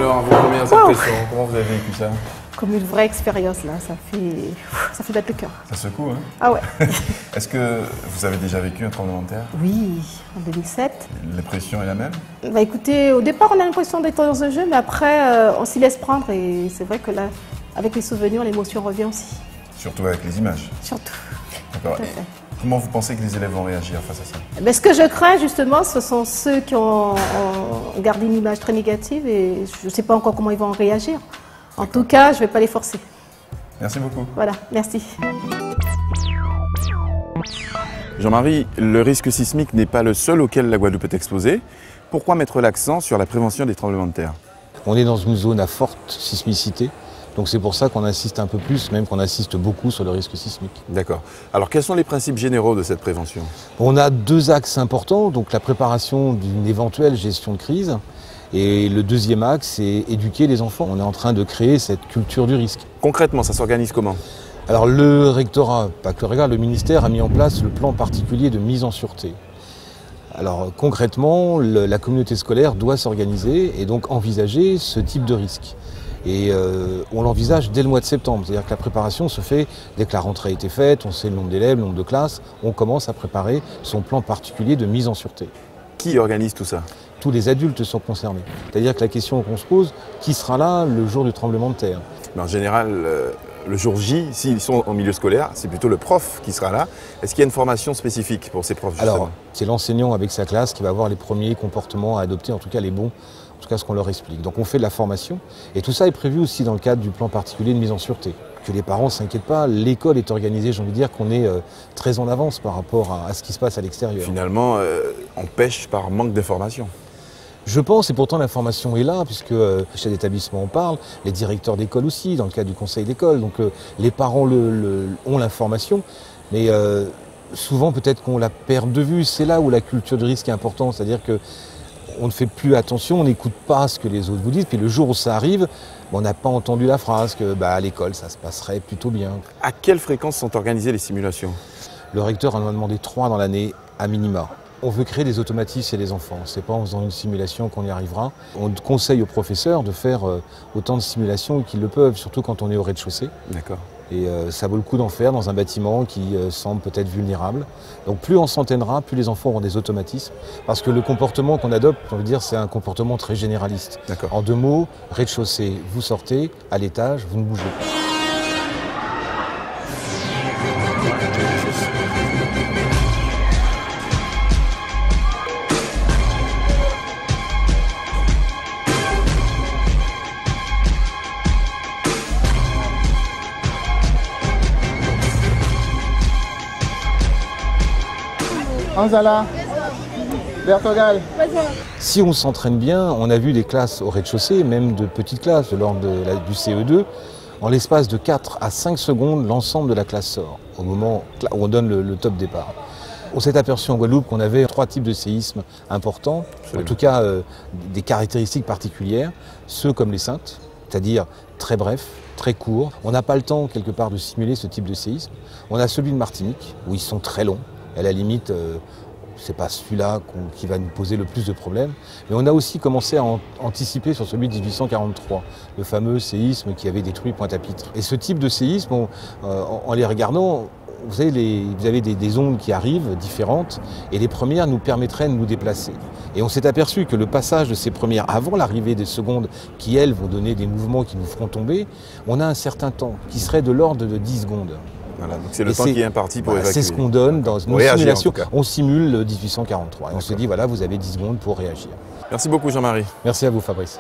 Alors, vos premières impressions, comment vous avez vécu ça? Comme une vraie expérience, là, ça fait battre le cœur. Ça secoue, hein? Ah ouais. Est-ce que vous avez déjà vécu un tremblement de terre? Oui, en 2007. L'impression est la même? Bah écoutez, au départ, on a l'impression d'être dans un jeu, mais après, on s'y laisse prendre. Et c'est vrai que là, avec les souvenirs, l'émotion revient aussi. Surtout avec les images? Surtout. D'accord. Comment vous pensez que les élèves vont réagir face à ça? Mais ce que je crains, justement, ce sont ceux qui ont gardé une image très négative et je ne sais pas encore comment ils vont réagir. En tout cas, je ne vais pas les forcer. Merci beaucoup. Voilà, merci. Jean-Marie, le risque sismique n'est pas le seul auquel la Guadeloupe est exposée. Pourquoi mettre l'accent sur la prévention des tremblements de terre? On est dans une zone à forte sismicité, donc c'est pour ça qu'on insiste un peu plus, même qu'on insiste beaucoup sur le risque sismique. D'accord. Alors quels sont les principes généraux de cette prévention? On a deux axes importants, donc la préparation d'une éventuelle gestion de crise, et le deuxième axe, c'est éduquer les enfants. On est en train de créer cette culture du risque. Concrètement, ça s'organise comment? Alors le rectorat, pas que le rectorat, le ministère a mis en place le plan particulier de mise en sûreté. Alors concrètement, la communauté scolaire doit s'organiser et donc envisager ce type de risque. Et on l'envisage dès le mois de septembre, c'est-à-dire que la préparation se fait dès que la rentrée a été faite, on sait le nombre d'élèves, le nombre de classes, on commence à préparer son plan particulier de mise en sûreté. Qui organise tout ça? Tous les adultes sont concernés. C'est-à-dire que la question qu'on se pose, qui sera là le jour du tremblement de terre? Mais en général, le jour J, s'ils sont en milieu scolaire, c'est plutôt le prof qui sera là. Est-ce qu'il y a une formation spécifique pour ces profs justement? Alors, c'est l'enseignant avec sa classe qui va avoir les premiers comportements à adopter, en tout cas les bons, en tout cas ce qu'on leur explique. Donc on fait de la formation et tout ça est prévu aussi dans le cadre du plan particulier de mise en sûreté. Que les parents ne s'inquiètent pas, l'école est organisée, j'ai envie de dire qu'on est très en avance par rapport à ce qui se passe à l'extérieur. Finalement, on pêche par manque d'information. Je pense, et pourtant l'information est là, puisque les chefs d'établissement en parlent, les directeurs d'école aussi, dans le cadre du conseil d'école. Donc les parents ont l'information, mais souvent peut-être qu'on la perd de vue. C'est là où la culture du risque est importante, c'est-à-dire qu'on ne fait plus attention, on n'écoute pas ce que les autres vous disent, puis le jour où ça arrive, on n'a pas entendu la phrase que à l'école ça se passerait plutôt bien. À quelle fréquence sont organisées les simulations? Le recteur en a demandé 3 dans l'année à minima. On veut créer des automatismes chez les enfants. Ce n'est pas en faisant une simulation qu'on y arrivera. On conseille aux professeurs de faire autant de simulations qu'ils le peuvent, surtout quand on est au rez-de-chaussée. D'accord. Et ça vaut le coup d'en faire dans un bâtiment qui semble peut-être vulnérable. Donc plus on s'entraînera, plus les enfants auront des automatismes. Parce que le comportement qu'on adopte, on veut dire, c'est un comportement très généraliste. D'accord. En 2 mots, rez-de-chaussée, vous sortez, à l'étage, vous ne bougez pas. Anzala, Bertogal. Si on s'entraîne bien, on a vu des classes au rez-de-chaussée, même de petites classes, de l'ordre du CE2, en l'espace de 4 à 5 secondes, l'ensemble de la classe sort, au moment où on donne le top départ. On s'est aperçu en Guadeloupe qu'on avait 3 types de séismes importants, en tout cas des caractéristiques particulières, ceux comme les Saintes, c'est-à-dire très brefs, très courts. On n'a pas le temps quelque part de simuler ce type de séisme. On a celui de Martinique, où ils sont très longs. À la limite, c'est pas celui-là qui va nous poser le plus de problèmes. Mais on a aussi commencé à anticiper sur celui de 1843, le fameux séisme qui avait détruit Pointe-à-Pitre. Et ce type de séisme, en les regardant, vous avez des ondes qui arrivent différentes, et les premières nous permettraient de nous déplacer. Et on s'est aperçu que le passage de ces premières avant l'arrivée des secondes, qui elles vont donner des mouvements qui nous feront tomber, on a un certain temps, qui serait de l'ordre de 10 secondes. Voilà, donc c'est le temps qui est imparti pour évacuer. C'est ce qu'on donne dans une simulation. On simule le 1843 et on se dit voilà, vous avez 10 secondes pour réagir. Merci beaucoup Jean-Marie. Merci à vous Fabrice.